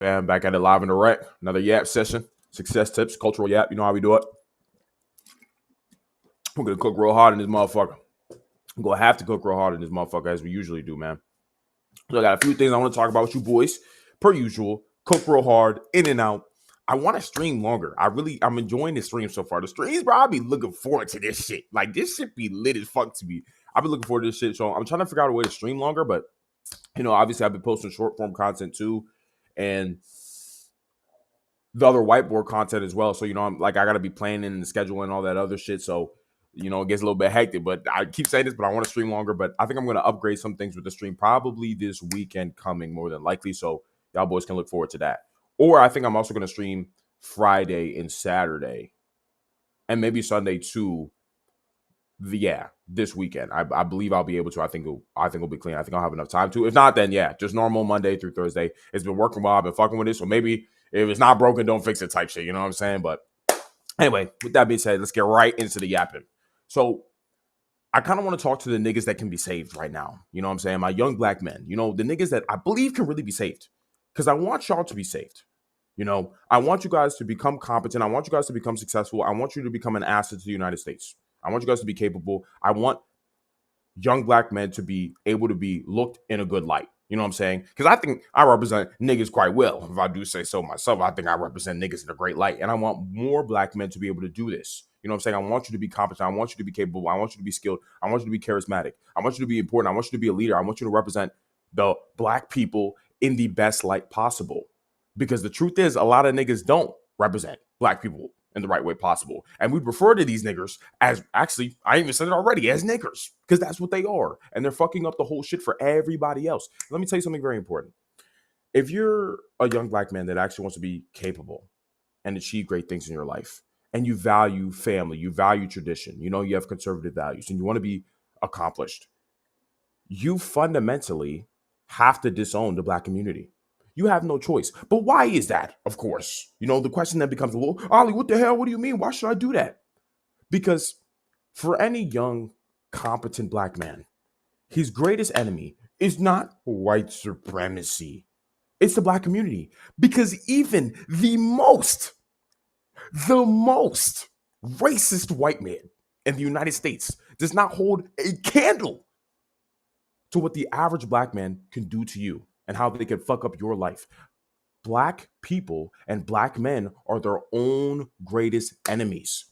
And back at it live in direct. Another Yap session. Success tips, cultural Yap. You know how we do it. We're gonna cook real hard in this motherfucker. I'm gonna have to cook real hard in this motherfucker as we usually do, man. So I got a few things I want to talk about with you boys. Per usual, cook real hard, in and out. I want to stream longer. I'm enjoying the stream so far. The streams, bro, I'll be looking forward to this shit. Like, this shit be lit as fuck to me. I've been looking forward to this shit. So I'm trying to figure out a way to stream longer, but obviously I've been posting short form content too. And the other whiteboard content as well. So, I'm like, I got to be planning and scheduling and all that other shit. So, it gets a little bit hectic, but I keep saying this, but I want to stream longer. But I think I'm going to upgrade some things with the stream probably this weekend coming more than likely. So y'all boys can look forward to that. Or I think I'm also going to stream Friday and Saturday and maybe Sunday too. This weekend. I believe I'll be able to. I think it'll be clean. I think I'll have enough time to. If not, then just normal Monday through Thursday. It's been working well. I've been fucking with it. So maybe if it's not broken, don't fix it type shit. You know what I'm saying? But anyway, with that being said, let's get right into the yapping. So I kind of want to talk to the niggas that can be saved right now. You know what I'm saying? My young black men, the niggas that I believe can really be saved. Because I want y'all to be saved. I want you guys to become competent. I want you guys to become successful. I want you to become an asset to the United States. I want you guys to be capable. I want young black men to be able to be looked in a good light. You know what I'm saying? Because I think I represent niggas quite well. If I do say so myself, I think I represent niggas in a great light. And I want more black men to be able to do this. You know what I'm saying? I want you to be competent. I want you to be capable. I want you to be skilled. I want you to be charismatic. I want you to be important. I want you to be a leader. I want you to represent the black people in the best light possible. Because the truth is, a lot of niggas don't represent black people in the right way possible. And we refer to these niggers as, actually, I even said it already, as niggers, because that's what they are. And they're fucking up the whole shit for everybody else. Let me tell you something very important. If you're a young black man that actually wants to be capable and achieve great things in your life, and you value family, you value tradition, you have conservative values, and you want to be accomplished, you fundamentally have to disown the black community. You have no choice. But why is that? Of course. The question then becomes, well, Ollie, what the hell? What do you mean? Why should I do that? Because for any young, competent black man, his greatest enemy is not white supremacy. It's the black community. Because even the most racist white man in the United States does not hold a candle to what the average black man can do to you and how they can fuck up your life. Black people and black men are their own greatest enemies.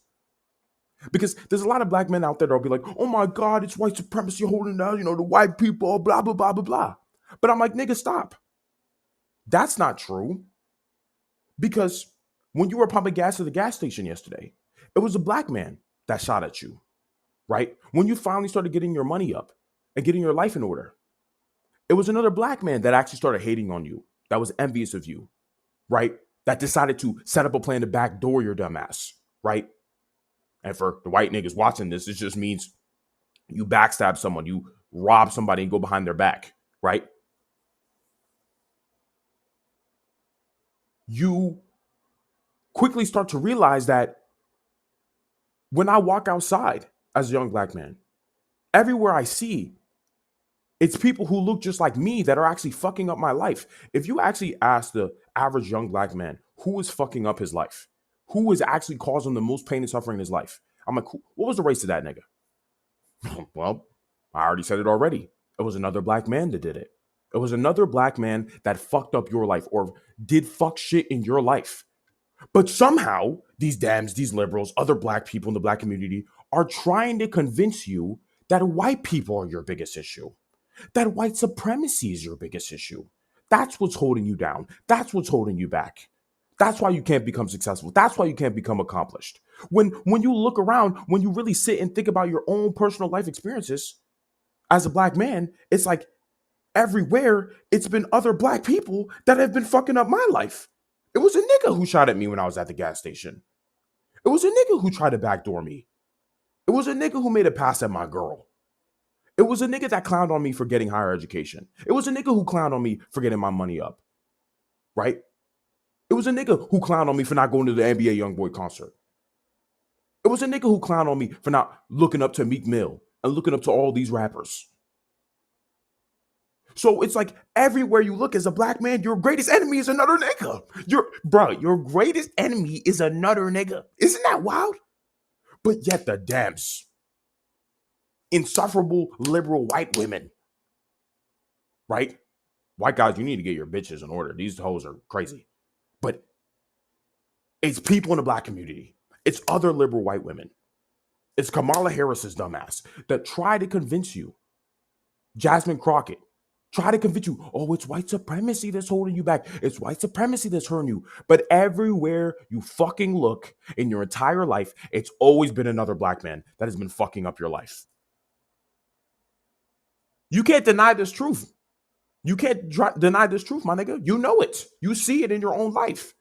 Because there's a lot of black men out there that'll be like, oh my God, it's white supremacy holding down, the white people, blah, blah, blah, blah, blah. But I'm like, nigga, stop. That's not true. Because when you were pumping gas at the gas station yesterday, it was a black man that shot at you, right? When you finally started getting your money up and getting your life in order, it was another black man that actually started hating on you, that was envious of you, right? That decided to set up a plan to backdoor your dumb ass, right? And for the white niggas watching this, it just means you backstab someone, you rob somebody and go behind their back, right? You quickly start to realize that when I walk outside as a young black man, everywhere I see, it's people who look just like me that are actually fucking up my life. If you actually ask the average young black man who is fucking up his life, who is actually causing the most pain and suffering in his life, I'm like, what was the race to that nigga? Well, I already said it already. It was another black man that did it. It was another black man that fucked up your life or did fuck shit in your life. But somehow, these Dems, these liberals, other black people in the black community are trying to convince you that white people are your biggest issue. That white supremacy is your biggest issue. That's what's holding you down. That's what's holding you back. That's why you can't become successful. That's why you can't become accomplished. When you look around, when you really sit and think about your own personal life experiences as a black man, it's like everywhere it's been other black people that have been fucking up my life. It was a nigga who shot at me when I was at the gas station. It was a nigga who tried to backdoor me. It was a nigga who made a pass at my girl. It was a nigga that clowned on me for getting higher education. It was a nigga who clowned on me for getting my money up, right? It was a nigga who clowned on me for not going to the NBA YoungBoy concert. It was a nigga who clowned on me for not looking up to Meek Mill and looking up to all these rappers. So it's like everywhere you look as a black man, your greatest enemy is another nigga. Your greatest enemy is another nigga. Isn't that wild? But yet the damns, insufferable liberal white women, right? White guys, you need to get your bitches in order. These hoes are crazy. But it's people in the black community. It's other liberal white women. It's Kamala Harris's dumbass that try to convince you, Jasmine Crockett, try to convince you, oh, it's white supremacy that's holding you back. It's white supremacy that's hurting you. But everywhere you fucking look in your entire life, it's always been another black man that has been fucking up your life. You can't deny this truth. You can't deny this truth, my nigga. You know it. You see it in your own life.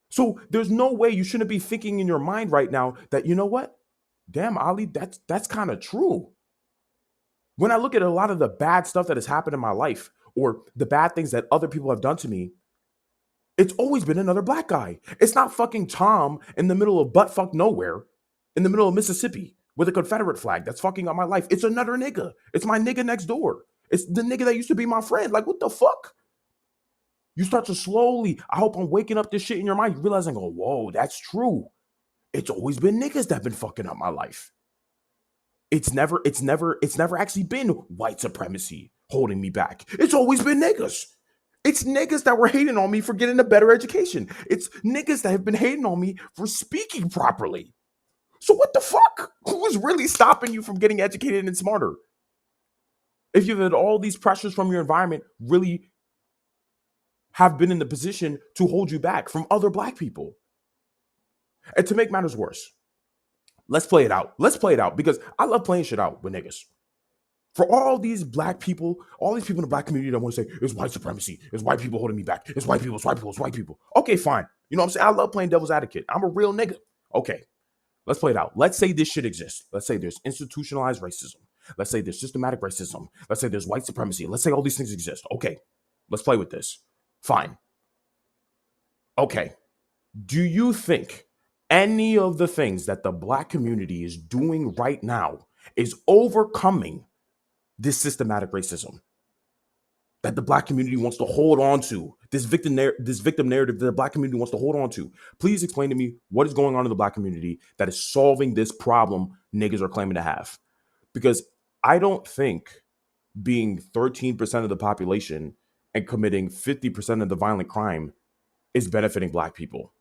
So there's no way you shouldn't be thinking in your mind right now that, you know what? Damn, Ali, that's kind of true. When I look at a lot of the bad stuff that has happened in my life or the bad things that other people have done to me, it's always been another black guy. It's not fucking Tom in the middle of buttfuck nowhere, in the middle of Mississippi with a Confederate flag that's fucking up my life. It's another nigga. It's my nigga next door. It's the nigga that used to be my friend. Like, what the fuck? You start to slowly, I hope I'm waking up this shit in your mind. You realize, oh, whoa, that's true. It's always been niggas that have been fucking up my life. It's never actually been white supremacy holding me back. It's always been niggas. It's niggas that were hating on me for getting a better education. It's niggas that have been hating on me for speaking properly. So what the fuck? Who is really stopping you from getting educated and smarter? If you've had all these pressures from your environment really have been in the position to hold you back from other black people. And to make matters worse, let's play it out. Let's play it out because I love playing shit out with niggas. For all these black people, all these people in the black community that want to say, it's white supremacy, it's white people holding me back, it's white people, it's white people, it's white people. Okay, fine. You know what I'm saying? I love playing devil's advocate. I'm a real nigga. Okay, let's play it out. Let's say this shit exists. Let's say there's institutionalized racism. Let's say there's systematic racism. Let's say there's white supremacy. Let's say all these things exist. Okay, let's play with this. Fine. Okay. Do you think any of the things that the black community is doing right now is overcoming this systematic racism that the black community wants to hold on to, this victim narrative that the black community wants to hold on to? Please explain to me what is going on in the black community that is solving this problem niggas are claiming to have. Because I don't think being 13% of the population and committing 50% of the violent crime is benefiting black people.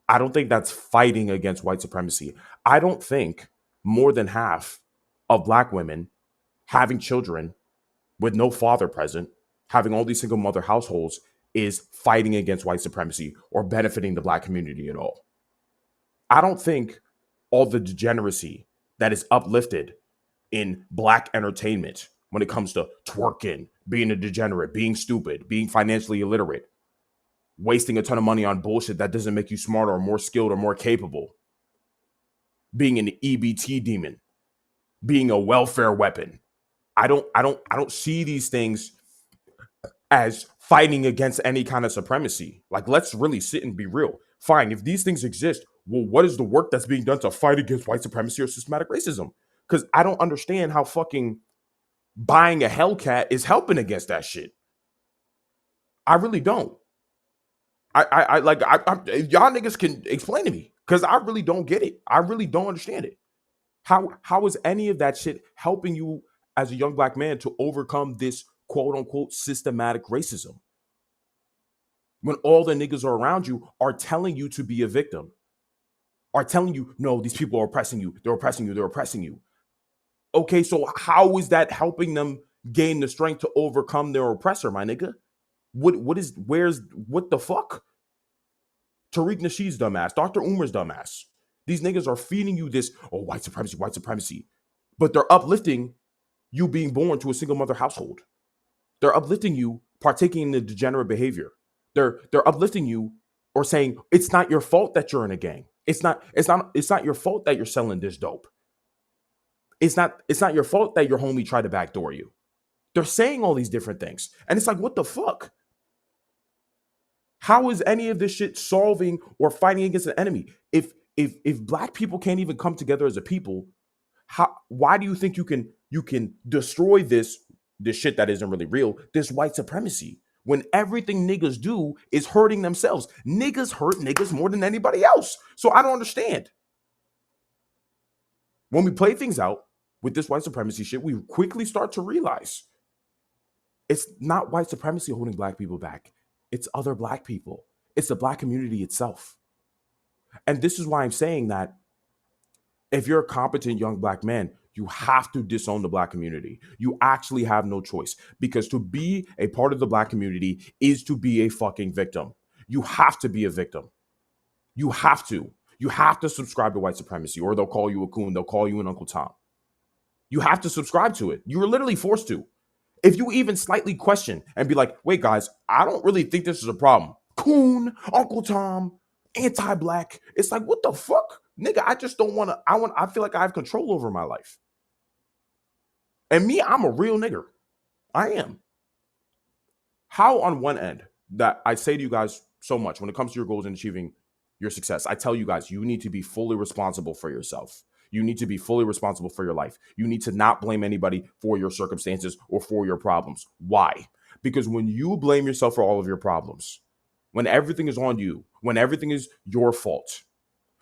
I don't think that's fighting against white supremacy. I don't think more than half of black women having children with no father present, having all these single mother households is fighting against white supremacy or benefiting the black community at all. I don't think all the degeneracy that is uplifted in black entertainment when it comes to twerking, being a degenerate, being stupid, being financially illiterate, wasting a ton of money on bullshit that doesn't make you smarter or more skilled or more capable, being an EBT demon, being a welfare weapon. I don't see these things as fighting against any kind of supremacy. Like, let's really sit and be real. Fine, if these things exist, well, what is the work that's being done to fight against white supremacy or systematic racism? Because I don't understand how fucking buying a Hellcat is helping against that shit. I really don't. I y'all niggas can explain to me because I really don't get it. I really don't understand it. How is any of that shit helping you as a young black man to overcome this quote unquote systematic racism? When all the niggas are around you are telling you to be a victim, are telling you, no, these people are oppressing you. They're oppressing you. They're oppressing you. Okay, so how is that helping them gain the strength to overcome their oppressor, my nigga? What the fuck? Tariq Nasheed's dumbass, Dr. Umar's dumbass. These niggas are feeding you this, oh, white supremacy. But they're uplifting you being born to a single mother household. They're uplifting you partaking in the degenerate behavior. They're uplifting you or saying it's not your fault that you're in a gang. It's not your fault that you're selling this dope. It's not your fault that your homie tried to backdoor you. They're saying all these different things. And it's like, what the fuck? How is any of this shit solving or fighting against an enemy? If black people can't even come together as a people, why do you think you can destroy this this shit that isn't really real, this white supremacy. When everything niggas do is hurting themselves. Niggas hurt niggas more than anybody else. So I don't understand. When we play things out with this white supremacy shit, we quickly start to realize it's not white supremacy holding black people back. It's other black people. It's the black community itself. And this is why I'm saying that if you're a competent young black man, you have to disown the black community. You actually have no choice, because to be a part of the black community is to be a fucking victim. You have to be a victim. You have to. You have to subscribe to white supremacy, or they'll call you a coon. They'll call you an Uncle Tom. You have to subscribe to it. You were literally forced to. If you even slightly question and be like, wait, guys, I don't really think this is a problem. Coon, Uncle Tom, anti-black. It's like, what the fuck? Nigga, I just don't want to. I feel like I have control over my life. And me, I'm a real nigger. I am. How on one end that I say to you guys so much when it comes to your goals and achieving your success, I tell you guys, you need to be fully responsible for yourself. You need to be fully responsible for your life. You need to not blame anybody for your circumstances or for your problems. Why? Because when you blame yourself for all of your problems, when everything is on you, when everything is your fault,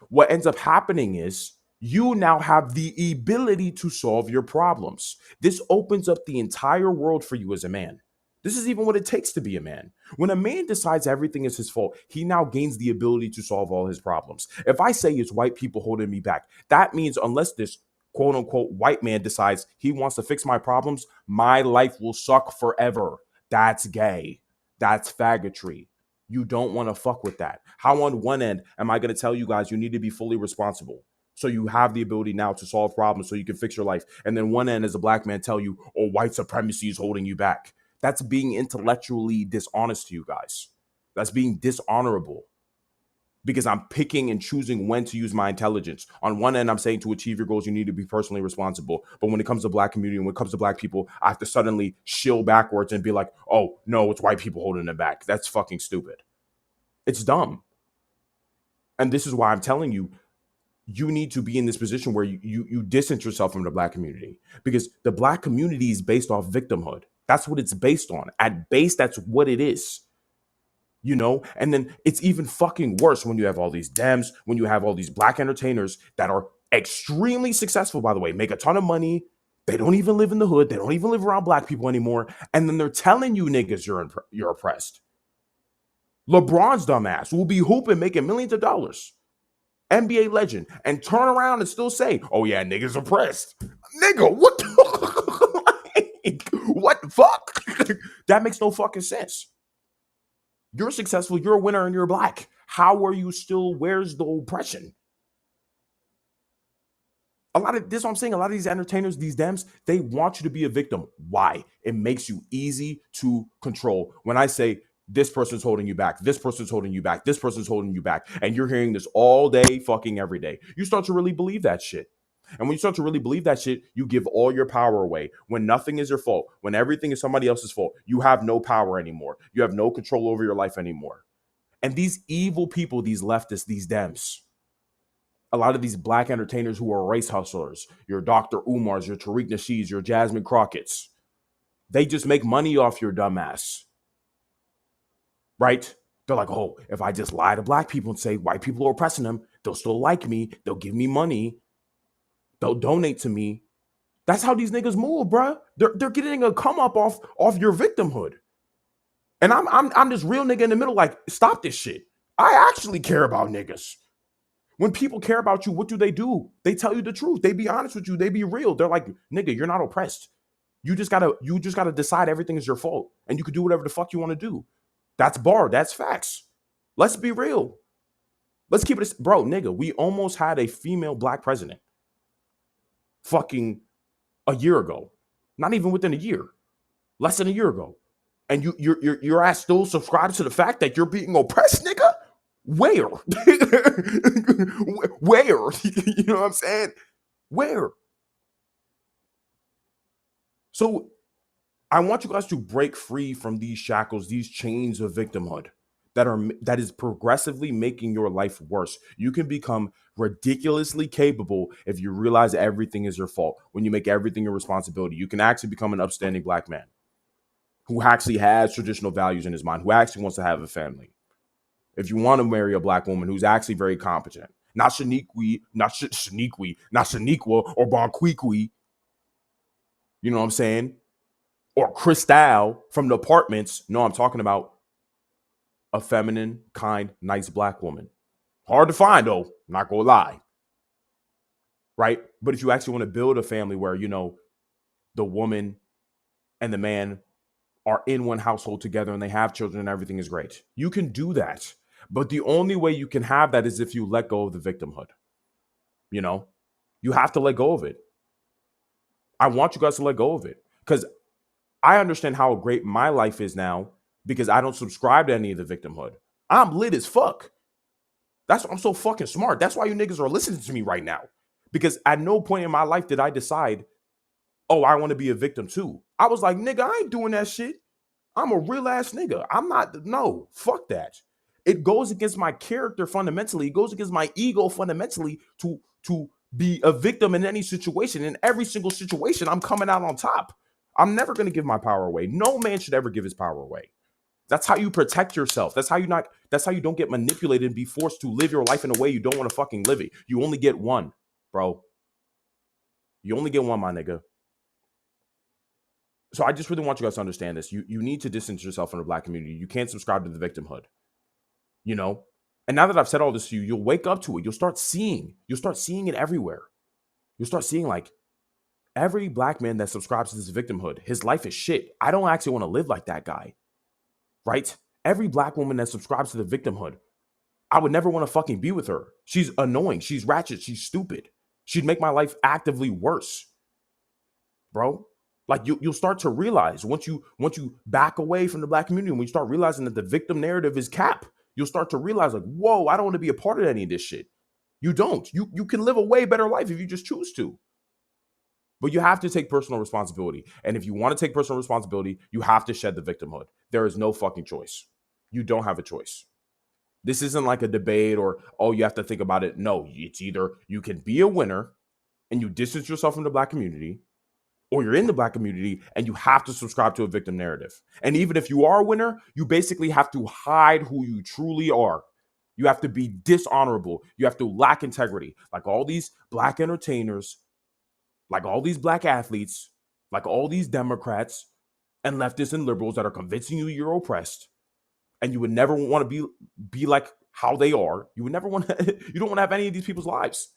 what ends up happening is you now have the ability to solve your problems. This opens up the entire world for you as a man. This is even what it takes to be a man. When a man decides everything is his fault, he now gains the ability to solve all his problems. If I say it's white people holding me back, that means unless this quote unquote white man decides he wants to fix my problems, my life will suck forever. That's gay. That's faggotry. You don't want to fuck with that. How on one end am I going to tell you guys you need to be fully responsible so you have the ability now to solve problems so you can fix your life? And then one end as a black man tell you, oh, white supremacy is holding you back. That's being intellectually dishonest to you guys. That's being dishonorable, because I'm picking and choosing when to use my intelligence. On one end, I'm saying to achieve your goals, you need to be personally responsible. But when it comes to black community, when it comes to black people, I have to suddenly shill backwards and be like, oh, no, it's white people holding them back. That's fucking stupid. It's dumb. And this is why I'm telling you, you need to be in this position where you distance yourself from the black community, because the black community is based off victimhood. That's what it's based on. At base, that's what it is. You know, and then it's even fucking worse when you have all these Dems, when you have all these black entertainers that are extremely successful, by the way, make a ton of money. They don't even live in the hood. They don't even live around black people anymore. And then they're telling you niggas you're oppressed. LeBron's dumbass will be hooping, making millions of dollars. NBA legend, and turn around and still say, oh yeah, niggas oppressed. Nigga, what the what the fuck? That makes no fucking sense. You're successful, you're a winner, and you're black. How are you still, where's the oppression? A lot of this is what I'm saying. A lot of these entertainers, these Dems, they want you to be a victim. Why? It makes you easy to control. When I say this person's holding you back, this person's holding you back, this person's holding you back, and you're hearing this all day, fucking every day, you start to really believe that shit. And when you start to really believe that shit, you give all your power away. When nothing is your fault, when everything is somebody else's fault, you have no power anymore. You have no control over your life anymore. And these evil people, these leftists, these Dems, a lot of these black entertainers who are race hustlers, your Dr. Umars, your Tariq Nasheeds, your Jasmine Crockett's, they just make money off your dumbass. Right? They're like, oh, if I just lie to black people and say white people are oppressing them, they'll still like me. They'll give me money. They'll donate to me. That's how these niggas move, bruh. They're getting a come up off your victimhood. And I'm this real nigga in the middle, like, stop this shit. I actually care about niggas. When people care about you, what do? They tell you the truth. They be honest with you. They be real. They're like, nigga, you're not oppressed. You just gotta decide everything is your fault. And you can do whatever the fuck you want to do. That's bar. That's facts. Let's be real. Let's keep it, bro, nigga. We almost had a female black president fucking a year ago. Not even within a year. Less than a year ago. And your ass still subscribes to the fact that you're being oppressed, nigga? Where? Where? You know what I'm saying? Where? So I want you guys to break free from these shackles, these chains of victimhood. that is progressively making your life worse. You can become ridiculously capable if you realize everything is your fault. When you make everything your responsibility, you can actually become an upstanding black man who actually has traditional values in his mind, who actually wants to have a family. If you want to marry a black woman who's actually very competent, not Shaniqua, not Shaniqua or Bonquiqui, you know what I'm saying? Or Cristal from the Apartments. No, I'm talking about a feminine, kind, nice black woman. Hard to find, though. Not gonna lie. Right? But if you actually want to build a family where, the woman and the man are in one household together and they have children and everything is great, you can do that. But the only way you can have that is if you let go of the victimhood. You have to let go of it. I want you guys to let go of it because I understand how great my life is now because I don't subscribe to any of the victimhood. I'm lit as fuck. That's why I'm so fucking smart. That's why you niggas are listening to me right now. Because at no point in my life did I decide, oh, I want to be a victim too. I was like, nigga, I ain't doing that shit. I'm a real ass nigga. I'm not, no, fuck that. It goes against my character fundamentally. It goes against my ego fundamentally to be a victim in any situation. In every single situation, I'm coming out on top. I'm never going to give my power away. No man should ever give his power away. That's how you protect yourself. That's how you don't get manipulated and be forced to live your life in a way you don't want to fucking live it. You only get one, bro. You only get one, my nigga. So I just really want you guys to understand this. You need to distance yourself from the black community. You can't subscribe to the victimhood. And now that I've said all this to you, you'll wake up to it. You'll start seeing it everywhere. You'll start seeing like every black man that subscribes to this victimhood, his life is shit. I don't actually want to live like that guy. Right? Every black woman that subscribes to the victimhood, I would never want to fucking be with her. She's annoying. She's ratchet. She's stupid. She'd make my life actively worse. Bro, like you'll start to realize once you back away from the black community, when you start realizing that the victim narrative is cap, you'll start to realize like, whoa, I don't want to be a part of any of this shit. You don't. You can live a way better life if you just choose to. But you have to take personal responsibility. And if you want to take personal responsibility, you have to shed the victimhood. There is no fucking choice. You don't have a choice. This isn't like a debate or, oh, you have to think about it. No, it's either you can be a winner and you distance yourself from the black community, or you're in the black community and you have to subscribe to a victim narrative. And even if you are a winner, you basically have to hide who you truly are. You have to be dishonorable. You have to lack integrity. Like all these black entertainers, like all these black athletes, like all these Democrats and leftists and liberals that are convincing you you're oppressed, and you would never want to be like how they are. You would never want to, you don't want to have any of these people's lives.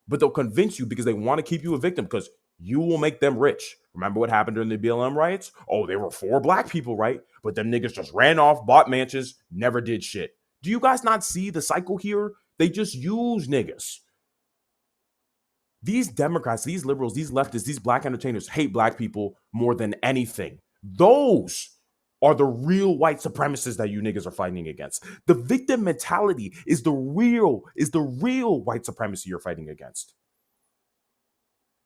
But they'll convince you because they want to keep you a victim because you will make them rich. Remember what happened during the BLM riots? Oh, they were 4 black people, right? But them niggas just ran off, bought mansions, never did shit. Do you guys not see the cycle here? They just use niggas. These Democrats, these liberals, these leftists, these black entertainers hate black people more than anything. Those are the real white supremacists that you niggas are fighting against. The victim mentality is the real white supremacy you're fighting against.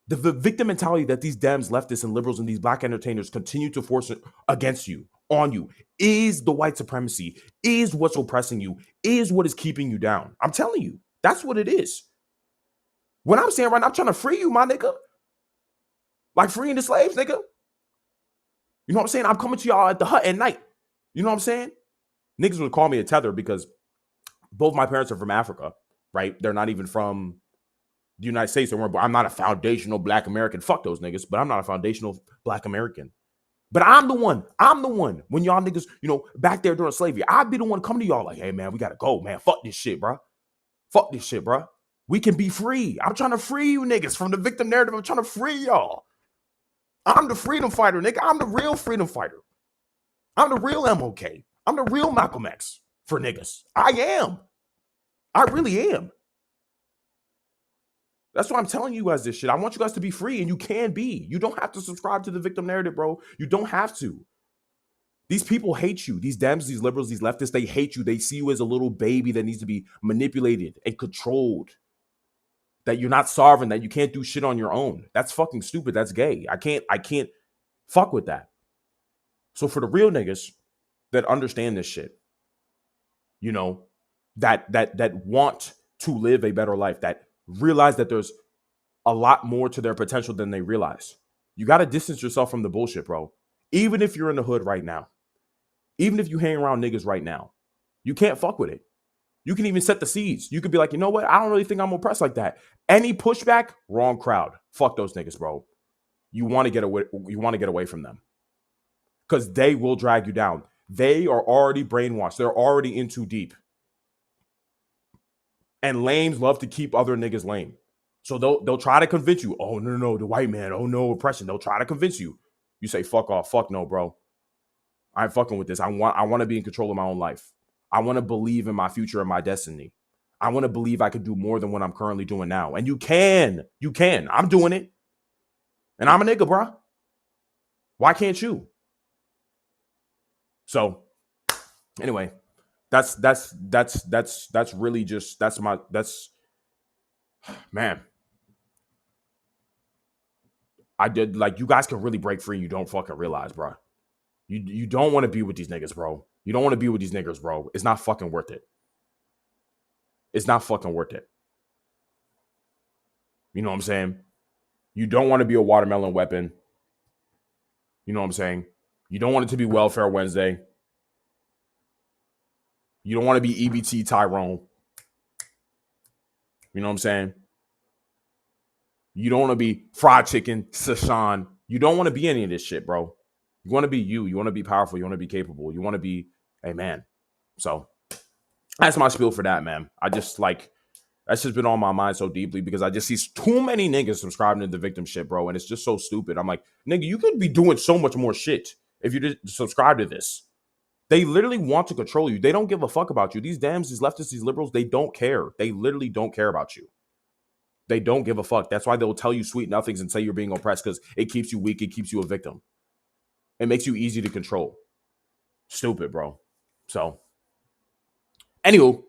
The victim mentality that these Dems, leftists, and liberals and these black entertainers continue to force against you, on you, is the white supremacy, is what's oppressing you, is what is keeping you down. I'm telling you, that's what it is. When I'm saying right now, I'm trying to free you, my nigga. Like freeing the slaves, nigga. You know what I'm saying? I'm coming to y'all at the hut at night. You know what I'm saying? Niggas would call me a tether because both my parents are from Africa, right? They're not even from the United States. I'm not a foundational black American. Fuck those niggas, but I'm not a foundational black American. But I'm the one. When y'all niggas, back there during slavery, I'd be the one coming to y'all like, hey, man, we got to go, man. Fuck this shit, bro. We can be free. I'm trying to free you niggas from the victim narrative. I'm trying to free y'all. I'm the freedom fighter, nigga. I'm the real freedom fighter. I'm the real MOK. I'm the real Malcolm X for niggas. I am. I really am. That's why I'm telling you guys this shit. I want you guys to be free, and you can be. You don't have to subscribe to the victim narrative, bro. You don't have to. These people hate you. These Dems, these liberals, these leftists, they hate you. They see you as a little baby that needs to be manipulated and controlled. That you're not sovereign, that you can't do shit on your own. That's fucking stupid. That's gay. I can't fuck with that. So for the real niggas that understand this shit, you know, that want to live a better life, that realize that there's a lot more to their potential than they realize. You got to distance yourself from the bullshit, bro. Even if you're in the hood right now, even if you hang around niggas right now, you can't fuck with it. You can even set the seeds. You could be like, you know what? I don't really think I'm oppressed like that. Any pushback, wrong crowd. Fuck those niggas, bro. You want to get away. You want to get away from them because they will drag you down. They are already brainwashed. They're already in too deep. And lames love to keep other niggas lame. So they'll try to convince you. Oh no, the white man. Oh no, oppression. They'll try to convince you. You say fuck off. Fuck no, bro. I ain't fucking with this. I want to be in control of my own life. I want to believe in my future and my destiny. I want to believe I could do more than what I'm currently doing now. And you can. You can. I'm doing it. And I'm a nigga, bro. Why can't you? So, anyway, that's really just that's man. I did like you guys can really break free. You don't fucking realize, bro. You don't want to be with these niggas, bro. You don't want to be with these niggas, bro. It's not fucking worth it. It's not fucking worth it. You know what I'm saying? You don't want to be a watermelon weapon. You know what I'm saying? You don't want it to be Welfare Wednesday. You don't want to be EBT Tyrone. You know what I'm saying? You don't want to be fried chicken Sashan. You don't want to be any of this shit, bro. You want to be you. You want to be powerful. You want to be capable. You want to be a man. So that's my spiel for that, man. I just like, that's just been on my mind so deeply because I just see too many niggas subscribing to the victim shit, bro. And it's just so stupid. I'm like, nigga, you could be doing so much more shit if you just subscribe to this. They literally want to control you. They don't give a fuck about you. These Dems, these leftists, these liberals, they don't care. They literally don't care about you. They don't give a fuck. That's why they'll tell you sweet nothings and say you're being oppressed because it keeps you weak. It keeps you a victim. It makes you easy to control. Stupid, bro. So, anywho,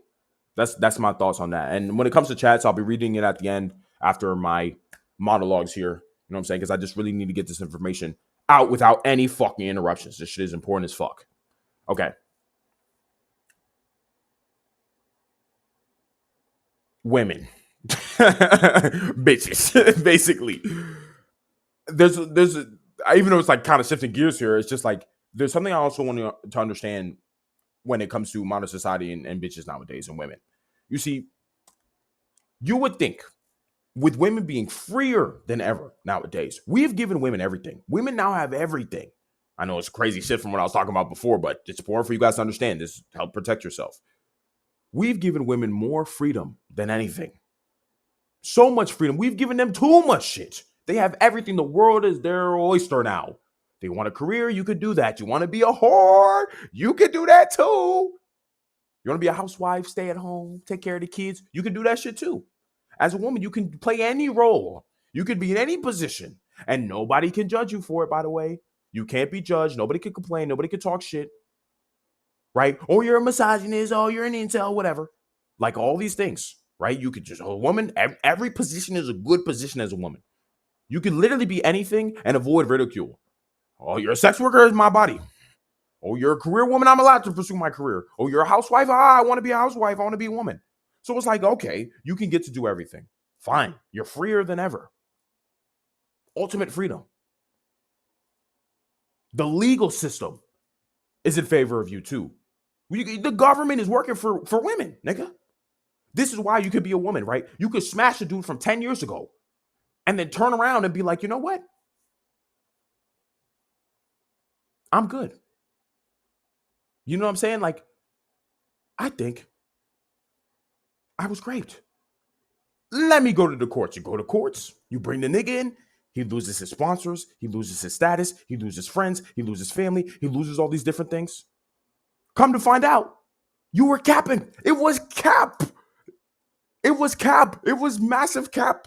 that's my thoughts on that. And when it comes to chats, I'll be reading it at the end after my monologues here. You know what I'm saying? Because I just really need to get this information out without any fucking interruptions. This shit is important as fuck. Okay. Women. Bitches, basically. There's even though it's like kind of shifting gears here, it's just like there's something I also want to understand when it comes to modern society and bitches nowadays and women. You see, you would think with women being freer than ever nowadays, we've given women everything. Women now have everything. I know it's crazy shit from what I was talking about before, but it's important for you guys to understand this. Help protect yourself. We've given women more freedom than anything. So much freedom. We've given them too much shit. They have everything. The world is their oyster now. They want a career, you could do that. You want to be a whore, you could do that too. You want to be a housewife, stay at home, take care of the kids, you can do that shit too. As a woman, you can play any role. You could be in any position. And nobody can judge you for it, by the way. You can't be judged. Nobody can complain. Nobody can talk shit. Right? Or you're a misogynist. Oh, you're an incel, whatever. Like all these things. Right? You could just, a woman, every position is a good position as a woman. You can literally be anything and avoid ridicule. Oh, you're a sex worker, it's my body. Oh, you're a career woman, I'm allowed to pursue my career. Oh, you're a housewife, I want to be a housewife, I want to be a woman. So it's like, okay, you can get to do everything. Fine, you're freer than ever. Ultimate freedom. The legal system is in favor of you too. The government is working for women, nigga. This is why you could be a woman, right? You could smash a dude from 10 years ago and then turn around and be like, you know what? I'm good. You know what I'm saying? Like, I think I was raped. Let me go to the courts. You go to courts, you bring the nigga in, he loses his sponsors, he loses his status, he loses friends, he loses family, he loses all these different things. Come to find out, you were capping. It was cap. It was cap. It was massive cap.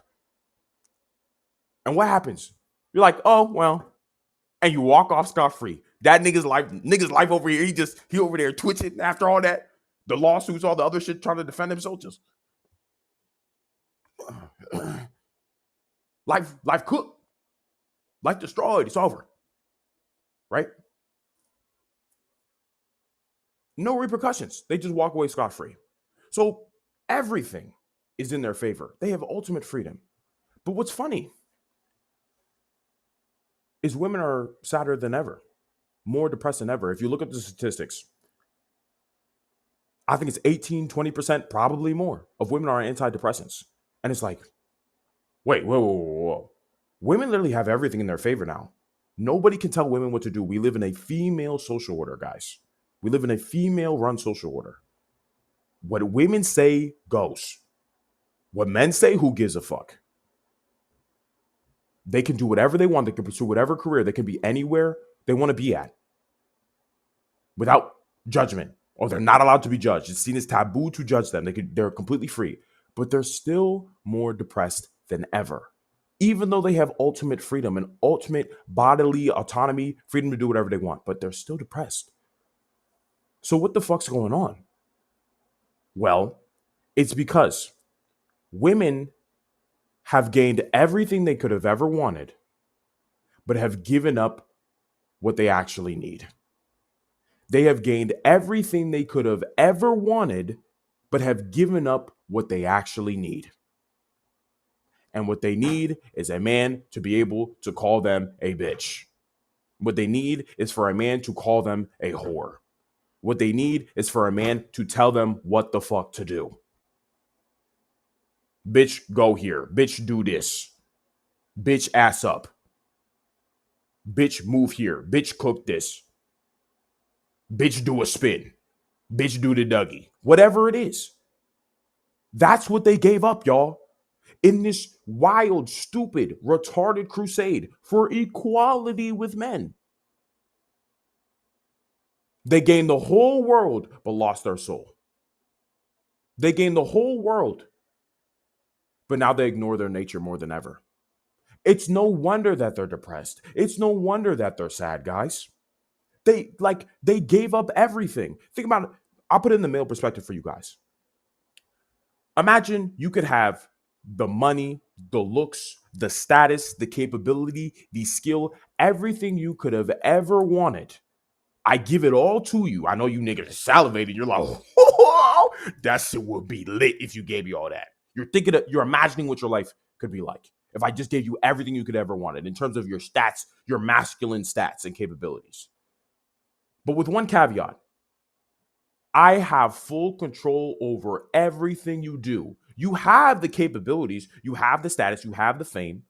And what happens? You're like, oh, well, and you walk off scot-free. That nigga's life over here, he over there twitching after all that. The lawsuits, all the other shit, trying to defend himself. Just life cooked. Life destroyed. It's over. Right? No repercussions. They just walk away scot-free. So everything is in their favor. They have ultimate freedom. But what's funny is women are sadder than ever, more depressed than ever. If you look at the statistics, I think it's 18, 20%, probably more, of women are on antidepressants. And it's like, wait, whoa. Women literally have everything in their favor now. Nobody can tell women what to do. We live in a female social order, guys. We live in a female-run social order. What women say goes. What men say, who gives a fuck? They can do whatever they want. They can pursue whatever career. They can be anywhere they want to be at without judgment. Or they're not allowed to be judged. It's seen as taboo to judge them. They're completely free. But they're still more depressed than ever. Even though they have ultimate freedom and ultimate bodily autonomy, freedom to do whatever they want. But they're still depressed. So what the fuck's going on? Well, it's because women have gained everything they could have ever wanted, but have given up what they actually need. They have gained everything they could have ever wanted, but have given up what they actually need. And what they need is a man to be able to call them a bitch. What they need is for a man to call them a whore. What they need is for a man to tell them what the fuck to do. Bitch, go here. Bitch, do this. Bitch, ass up. Bitch, move here. Bitch, cook this. Bitch, do a spin. Bitch, do the Dougie. Whatever it is. That's what they gave up, y'all. In this wild, stupid, retarded crusade for equality with men. They gained the whole world, but lost their soul. They gained the whole world, but now they ignore their nature more than ever. It's no wonder that they're depressed. It's no wonder that they're sad, guys. They gave up everything. Think about it. I'll put it in the male perspective for you guys. Imagine you could have the money, the looks, the status, the capability, the skill, everything you could have ever wanted. I give it all to you. I know you niggas are salivating. You're like, oh, that shit would be lit if you gave me all that. You're imagining what your life could be like if I just gave you everything you could ever wanted in terms of your stats, your masculine stats and capabilities. But with one caveat, I have full control over everything you do. You have the capabilities, you have the status, you have the fame,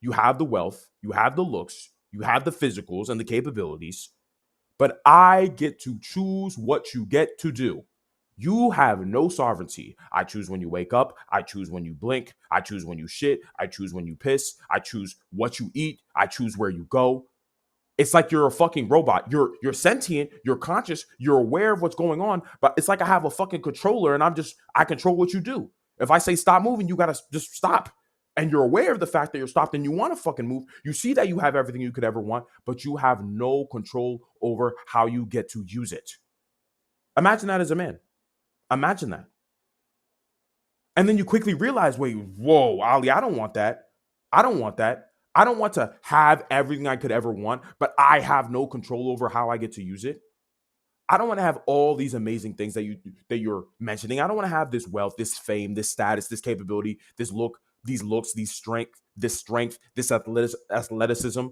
you have the wealth, you have the looks, you have the physicals and the capabilities. But I get to choose what you get to do. You have no sovereignty. I choose when you wake up. I choose when you blink. I choose when you shit. I choose when you piss. I choose what you eat. I choose where you go. It's like you're a fucking robot. You're sentient. You're conscious. You're aware of what's going on. But it's like I have a fucking controller and I control what you do. If I say stop moving, you got to just stop. And you're aware of the fact that you're stopped and you want to fucking move. You see that you have everything you could ever want, but you have no control over how you get to use it. Imagine that as a man. Imagine that. And then you quickly realize, wait, whoa, Ali, I don't want that. I don't want that. I don't want to have everything I could ever want, but I have no control over how I get to use it. I don't want to have all these amazing things that you're mentioning. I don't want to have this wealth, this fame, this status, this capability, this look, these looks, this strength, this athleticism.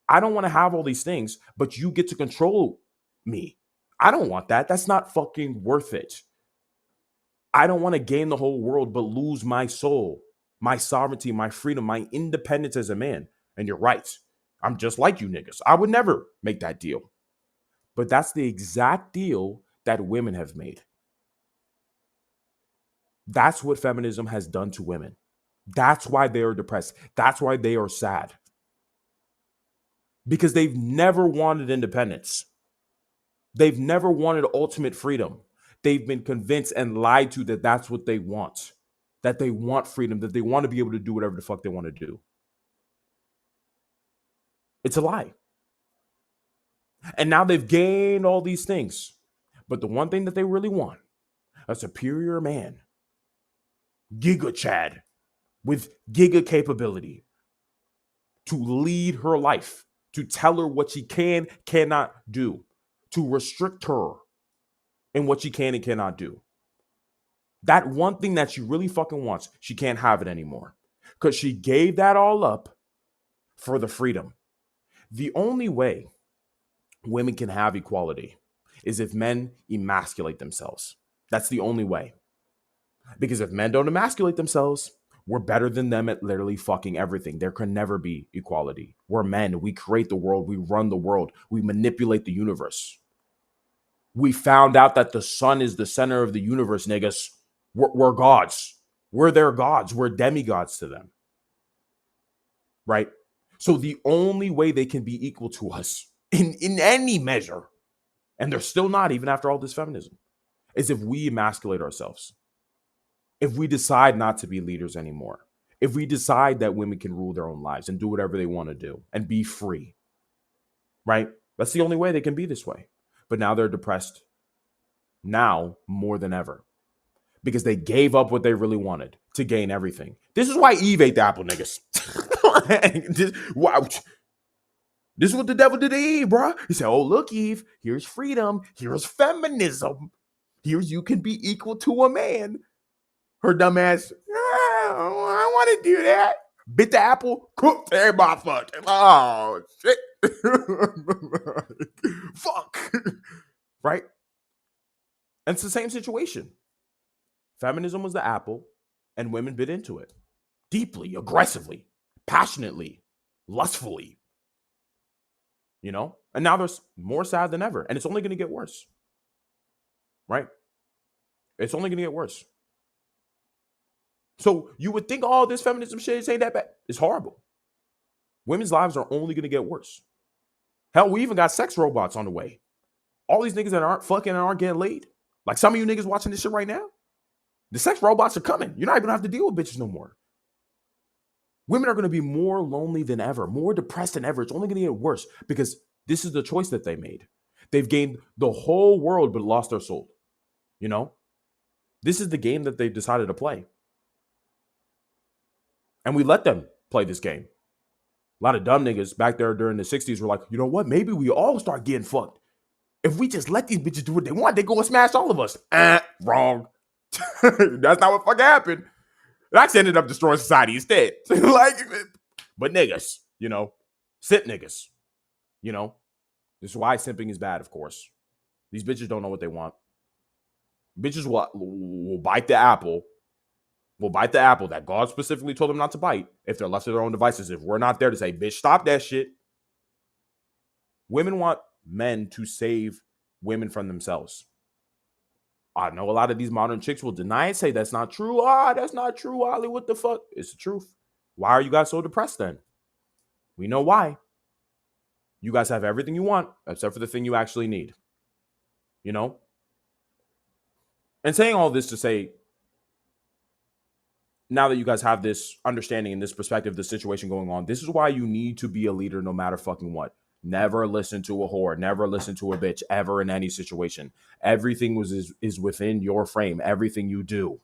I don't want to have all these things, but you get to control me. I don't want that. That's not fucking worth it. I don't want to gain the whole world, but lose my soul, my sovereignty, my freedom, my independence as a man. And you're right. I'm just like you niggas. I would never make that deal. But that's the exact deal that women have made. That's what feminism has done to women. That's why they are depressed. That's why they are sad. Because they've never wanted independence. They've never wanted ultimate freedom. They've been convinced and lied to that that's what they want. That they want freedom, that they want to be able to do whatever the fuck they want to do. It's a lie. And now they've gained all these things. But the one thing that they really want, a superior man, Giga Chad, with giga capability, to lead her life, to tell her what she cannot do, to restrict her and what she can and cannot do. That one thing that she really fucking wants, she can't have it anymore because she gave that all up for the freedom. The only way women can have equality is if men emasculate themselves. That's the only way. Because if men don't emasculate themselves, we're better than them at literally fucking everything. There can never be equality. We're men. We create the world. We run the world. We manipulate the universe. We found out that the sun is the center of the universe, niggas. We're gods. We're their gods. We're demigods to them. Right? So the only way they can be equal to us in any measure, and they're still not even after all this feminism, is if we emasculate ourselves. If we decide not to be leaders anymore. If we decide that women can rule their own lives and do whatever they want to do and be free. Right? That's the only way they can be this way. But now they're depressed. Now more than ever. Because they gave up what they really wanted to gain everything. This is why Eve ate the apple, niggas. Wow. This is what the devil did to Eve, bro. He said, oh, look, Eve, here's freedom. Here's feminism. Here's you can be equal to a man. Her dumb ass, I want to do that. Bit the apple, cooked everybody fucking. Oh, shit. Fuck. Right? And it's the same situation. Feminism was the apple, and women bit into it. Deeply, aggressively, passionately, lustfully. You know? And now there's more sad than ever. And it's only going to get worse. Right? It's only going to get worse. So you would think all this feminism shit ain't that bad. It's horrible. Women's lives are only going to get worse. Hell, we even got sex robots on the way. All these niggas that aren't fucking and aren't getting laid. Like some of you niggas watching this shit right now. The sex robots are coming. You're not even going to have to deal with bitches no more. Women are going to be more lonely than ever, more depressed than ever. It's only going to get worse because this is the choice that they made. They've gained the whole world but lost their soul. You know? This is the game that they've decided to play. And we let them play this game. A lot of dumb niggas back there during the 60s were like, you know what? Maybe we all start getting fucked. If we just let these bitches do what they want, they go and smash all of us. Wrong. That's not what fucking happened. It actually ended up destroying society instead. But niggas, you know, simp niggas, you know. This is why simping is bad, of course. These bitches don't know what they want. Bitches will bite the apple. Will bite the apple that God specifically told them not to bite if they're left to their own devices. If we're not there to say, bitch, stop that shit. Women want men to save women from themselves. I know a lot of these modern chicks will deny it, say that's not true. That's not true, Ollie. What the fuck? It's the truth. Why are you guys so depressed then? We know why. You guys have everything you want except for the thing you actually need. You know? And saying all this to say, now that you guys have this understanding and this perspective, the situation going on, this is why you need to be a leader no matter fucking what. Never listen to a whore. Never listen to a bitch ever in any situation. Everything is within your frame. Everything you do.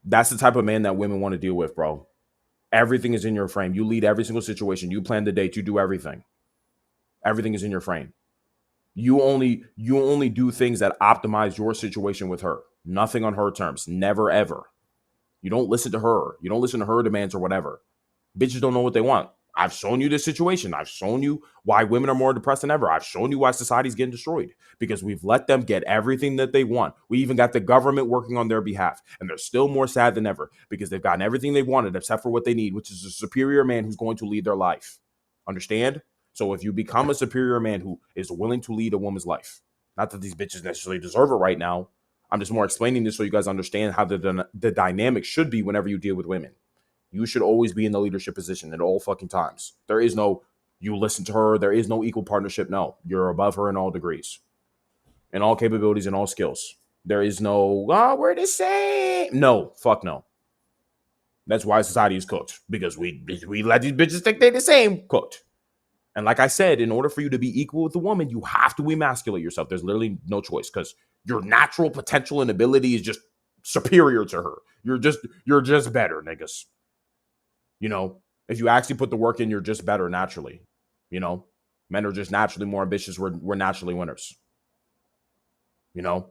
That's the type of man that women want to deal with, bro. Everything is in your frame. You lead every single situation. You plan the date. You do everything. Everything is in your frame. You only do things that optimize your situation with her. Nothing on her terms. Never, ever. You don't listen to her. You don't listen to her demands or whatever. Bitches don't know what they want. I've shown you this situation. I've shown you why women are more depressed than ever. I've shown you why society's getting destroyed because we've let them get everything that they want. We even got the government working on their behalf, and they're still more sad than ever because they've gotten everything they wanted except for what they need, which is a superior man who's going to lead their life. Understand? So if you become a superior man who is willing to lead a woman's life, not that these bitches necessarily deserve it right now. I'm just more explaining this so you guys understand how the dynamic should be whenever you deal with women. You should always be in the leadership position at all fucking times. There is no, you listen to her. There is no equal partnership. No, you're above her in all degrees, in all capabilities, and all skills. There is no, we're the same. No, fuck no. That's why society is cooked, because we let these bitches think they're the same. Cooked. And like I said, in order for you to be equal with the woman, you have to emasculate yourself. There's literally no choice because your natural potential and ability is just superior to her. You're just better, niggas. You know, if you actually put the work in, you're just better naturally. You know, men are just naturally more ambitious. We're naturally winners. you know?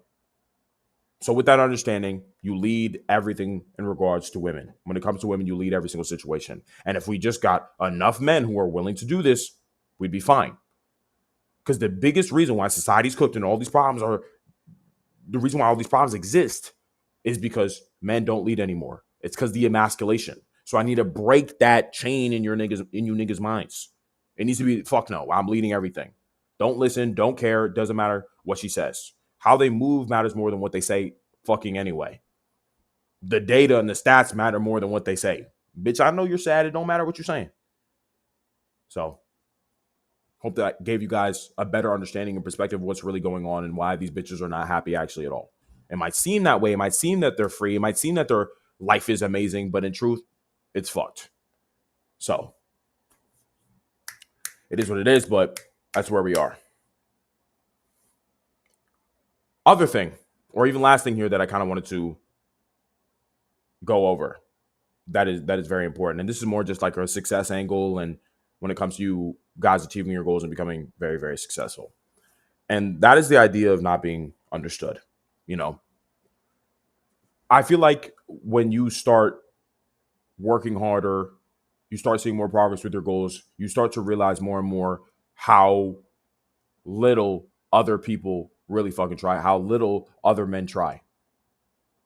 So with that understanding, you lead everything in regards to women. When it comes to women, you lead every single situation. And if we just got enough men who are willing to do this, we'd be fine. Because the biggest reason why society's cooked and all these problems are the reason why all these problems exist is because men don't lead anymore. It's because the emasculation. So I need to break that chain in you niggas' minds. It needs to be fuck no. I'm leading everything. Don't listen. Don't care. It doesn't matter what she says. How they move matters more than what they say. Fucking anyway. The data and the stats matter more than what they say. Bitch, I know you're sad. It don't matter what you're saying. So hope that gave you guys a better understanding and perspective of what's really going on and why these bitches are not happy actually at all. It might seem that way. It might seem that they're free. It might seem that their life is amazing, but in truth, it's fucked. So it is what it is, but that's where we are. Other thing, or even last thing here that I kind of wanted to go over that is very important. And this is more just like a success angle and when it comes to you guys achieving your goals and becoming very, very successful. And that is the idea of not being understood. You know, I feel like when you start working harder, you start seeing more progress with your goals, you start to realize more and more how little other people really fucking try, how little other men try.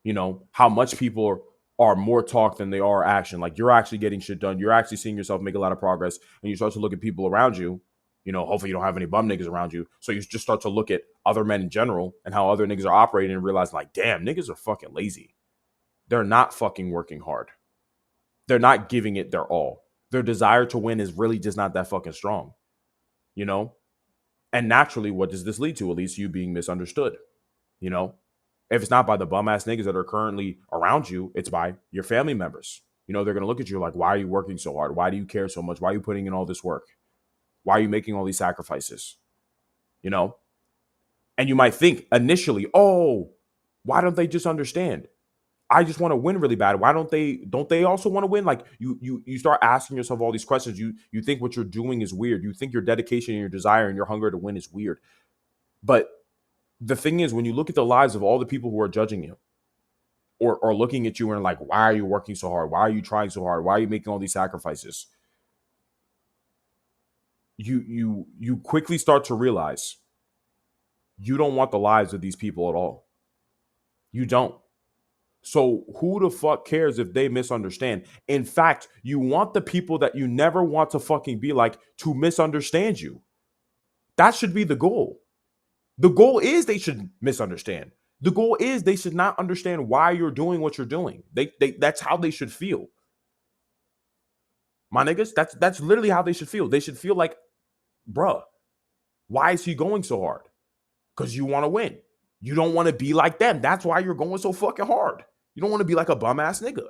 You know, how much people are more talk than they are action. Like you're actually getting shit done. You're actually seeing yourself make a lot of progress. And you start to look at people around you. You know, hopefully you don't have any bum niggas around you. So you just start to look at other men in general and how other niggas are operating and realize like, damn, niggas are fucking lazy. They're not fucking working hard. They're not giving it their all. Their desire to win is really just not that fucking strong. You know? And naturally, what does this lead to? It leads to you being misunderstood. You know? If it's not by the bum ass niggas that are currently around you, it's by your family members. You know, they're going to look at you like, why are you working so hard? Why do you care so much? Why are you putting in all this work? Why are you making all these sacrifices? You know? And you might think initially, oh, why don't they just understand? I just want to win really bad. Why don't they also want to win? Like you start asking yourself all these questions. You think what you're doing is weird. You think your dedication and your desire and your hunger to win is weird. But the thing is, when you look at the lives of all the people who are judging you or looking at you and like, why are you working so hard? Why are you trying so hard? Why are you making all these sacrifices? You quickly start to realize you don't want the lives of these people at all. You don't. So who the fuck cares if they misunderstand? In fact, you want the people that you never want to fucking be like to misunderstand you. That should be the goal. The goal is they should misunderstand. The goal is they should not understand why you're doing what you're doing. That's how they should feel. My niggas, that's literally how they should feel. They should feel like, bruh, why is he going so hard? Because you want to win. You don't want to be like them. That's why you're going so fucking hard. You don't want to be like a bum ass nigga.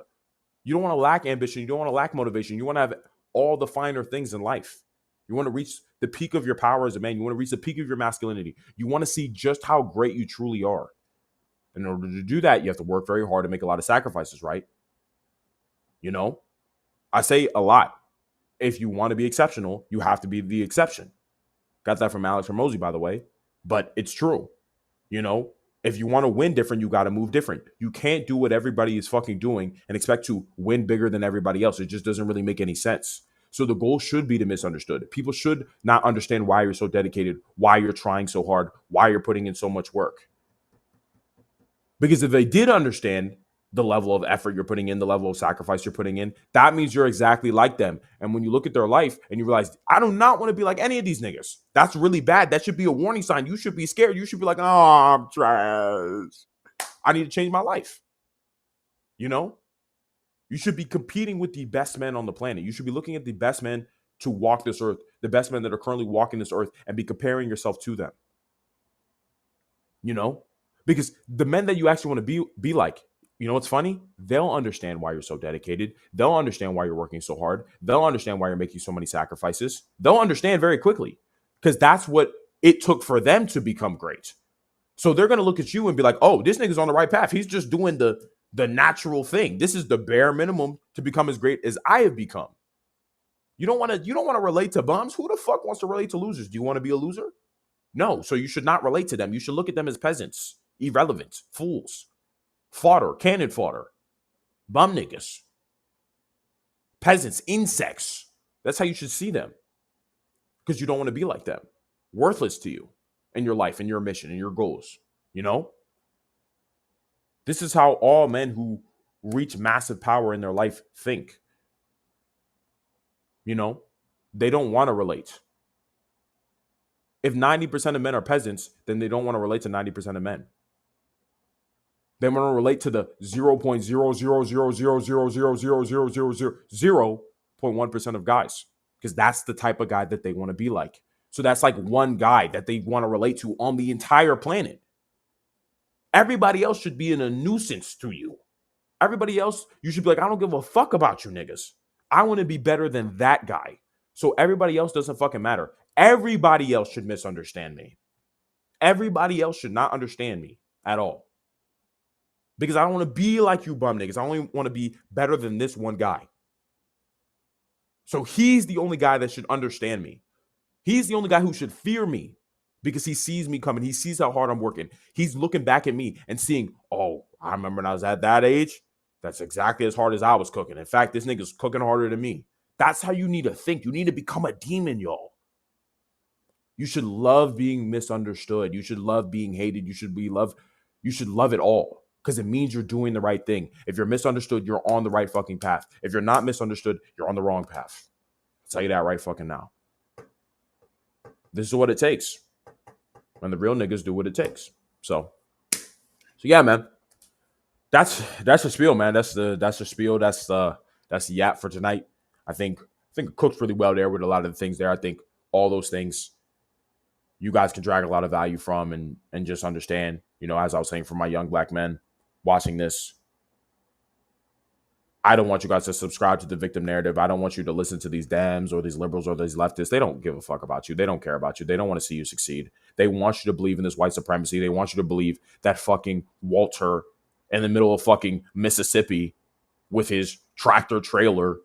You don't want to lack ambition. You don't want to lack motivation. You want to have all the finer things in life. You want to reach the peak of your power as a man. You want to reach the peak of your masculinity. You want to see just how great you truly are. In order to do that, you have to work very hard and make a lot of sacrifices, right? You know, I say a lot. If you want to be exceptional, you have to be the exception. Got that from Alex Hormozy, by the way. But it's true. You know, if you want to win different, you got to move different. You can't do what everybody is fucking doing and expect to win bigger than everybody else. It just doesn't really make any sense. So the goal should be to misunderstood. People should not understand why you're so dedicated, why you're trying so hard, why you're putting in so much work. Because if they did understand the level of effort you're putting in, the level of sacrifice you're putting in, that means you're exactly like them. And when you look at their life and you realize, I do not want to be like any of these niggas. That's really bad. That should be a warning sign. You should be scared. You should be like, oh, I'm trash. I need to change my life. You know? You should be competing with the best men on the planet. You should be looking at the best men to walk this earth, the best men that are currently walking this earth, and be comparing yourself to them. You know? Because the men that you actually want to be like, you know what's funny? They'll understand why you're so dedicated. They'll understand why you're working so hard. They'll understand why you're making so many sacrifices. They'll understand very quickly because that's what it took for them to become great. So they're going to look at you and be like, oh, this nigga's on the right path. He's just doing the natural thing. This is the bare minimum to become as great as I have become. You don't want to relate to bums. Who the fuck wants to relate to losers? Do you want to be a loser? No, so you should not relate to them. You should look at them as peasants, irrelevant, fools, fodder, cannon fodder, bum niggas, peasants, insects. That's how you should see them, because you don't want to be like them. Worthless to you and your life and your mission and your goals. You know? This is how all men who reach massive power in their life think. You know? They don't want to relate. If 90% of men are peasants, then they don't want to relate to 90% of men. They want to relate to the 0.00000000000.1% of guys, because that's the type of guy that they want to be like. So that's like one guy that they want to relate to on the entire planet. Everybody else should be in a nuisance to you. Everybody else, you should be like, I don't give a fuck about you niggas. I want to be better than that guy. So everybody else doesn't fucking matter. Everybody else should misunderstand me. Everybody else should not understand me at all. Because I don't want to be like you bum niggas. I only want to be better than this one guy. So he's the only guy that should understand me. He's the only guy who should fear me, because he sees me coming. He sees how hard I'm working. He's looking back at me and seeing, oh, I remember when I was at that age. That's exactly as hard as I was cooking. In fact, this nigga's cooking harder than me. That's how you need to think. You need to become a demon, y'all. You should love being misunderstood. You should love being hated. You should love it all, because it means you're doing the right thing. If you're misunderstood, you're on the right fucking path. If you're not misunderstood, you're on the wrong path. I'll tell you that right fucking now. This is what it takes. And the real niggas do what it takes. So yeah, man. That's the spiel, man. That's the spiel. That's the yap for tonight. I think it cooks really well there with a lot of the things there. I think all those things you guys can drag a lot of value from and just understand, as I was saying, for my young black men watching this, I don't want you guys to subscribe to the victim narrative. I don't want you to listen to these Dems or these liberals or these leftists. They don't give a fuck about you. They don't care about you. They don't want to see you succeed. They want you to believe in this white supremacy. They want you to believe that fucking Walter in the middle of fucking Mississippi with his tractor trailer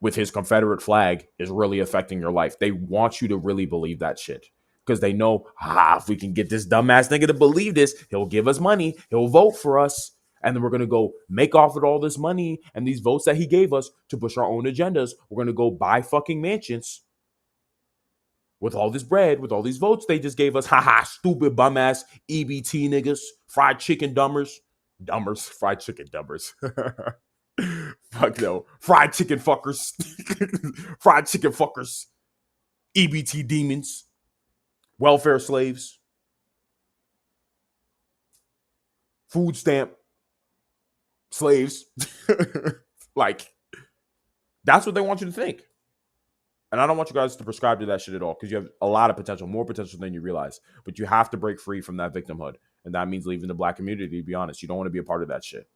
with his Confederate flag is really affecting your life. They want you to really believe that shit, because they know, if we can get this dumbass nigga to believe this, he'll give us money. He'll vote for us. And then we're going to go make off with all this money and these votes that he gave us to push our own agendas. We're going to go buy fucking mansions with all this bread, with all these votes they just gave us. Stupid bum ass EBT niggas, fried chicken dumbers. Fried chicken dumbers. Fuck no. Fried chicken fuckers. Fried chicken fuckers. EBT demons. Welfare slaves. Food stamp slaves. Like, that's what they want you to think. And I don't want you guys to prescribe to that shit at all, because you have a lot of potential, more potential than you realize. But you have to break free from that victimhood. And that means leaving the black community, to be honest. You don't want to be a part of that shit.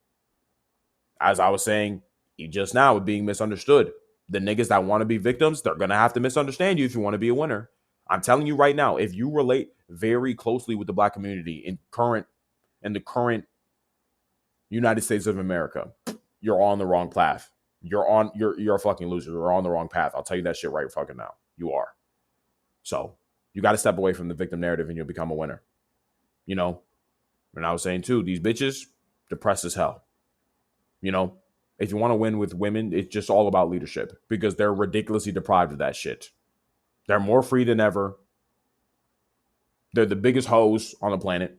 As I was saying just now with being misunderstood, the niggas that want to be victims, they're going to have to misunderstand you if you want to be a winner. I'm telling you right now, if you relate very closely with the black community in the current United States of America, you're on the wrong path. You're a fucking loser. You're on the wrong path. I'll tell you that shit right fucking now. You are. So you got to step away from the victim narrative and you'll become a winner. And I was saying too, these bitches, depressed as hell. If you want to win with women, it's just all about leadership, because they're ridiculously deprived of that shit. They're more free than ever. They're the biggest hoes on the planet,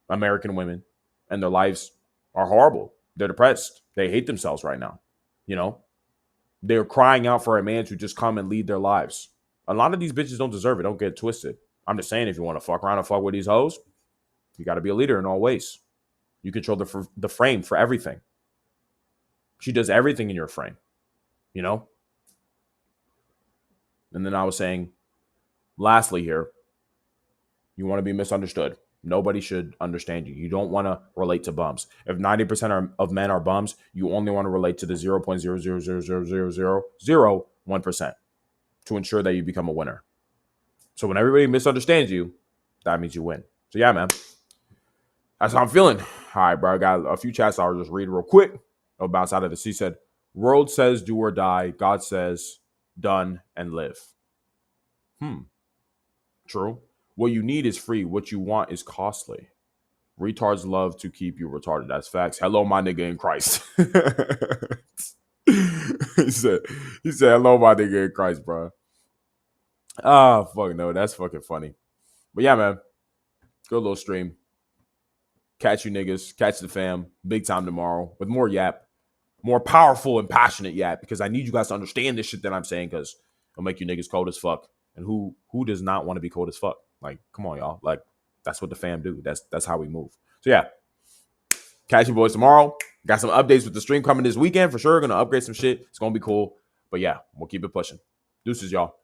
American women, and their lives are horrible. They're depressed. They hate themselves right now. They're crying out for a man to just come and lead their lives. A lot of these bitches don't deserve it. Don't get it twisted. I'm just saying, if you want to fuck around and fuck with these hoes, you got to be a leader in all ways. You control the frame for everything. She does everything in your frame, And then I was saying, lastly here, you want to be misunderstood. Nobody should understand you. You don't want to relate to bums. If 90% of men are bums, you only want to relate to the 0.0000001% to ensure that you become a winner. So when everybody misunderstands you, that means you win. So yeah, man. That's how I'm feeling. All right, bro. I got a few chats I'll just read real quick. I'll bounce out of this. He said, world says do or die. God says done and live. True. What you need is free. What you want is costly. Retards love to keep you retarded. That's facts. Hello, my nigga in Christ. he said, hello, my nigga in Christ, bro. Ah, fuck no. That's fucking funny. But yeah, man. Good little stream. Catch you niggas. Catch the fam. Big time tomorrow with more yap. More powerful and passionate yap, because I need you guys to understand this shit that I'm saying, because it'll make you niggas cold as fuck. And who does not want to be cold as fuck? Like, come on, y'all. Like, that's what the fam do. That's how we move. So yeah. Catch you boys tomorrow. Got some updates with the stream coming this weekend for sure. Gonna upgrade some shit. It's gonna be cool. But yeah, we'll keep it pushing. Deuces, y'all.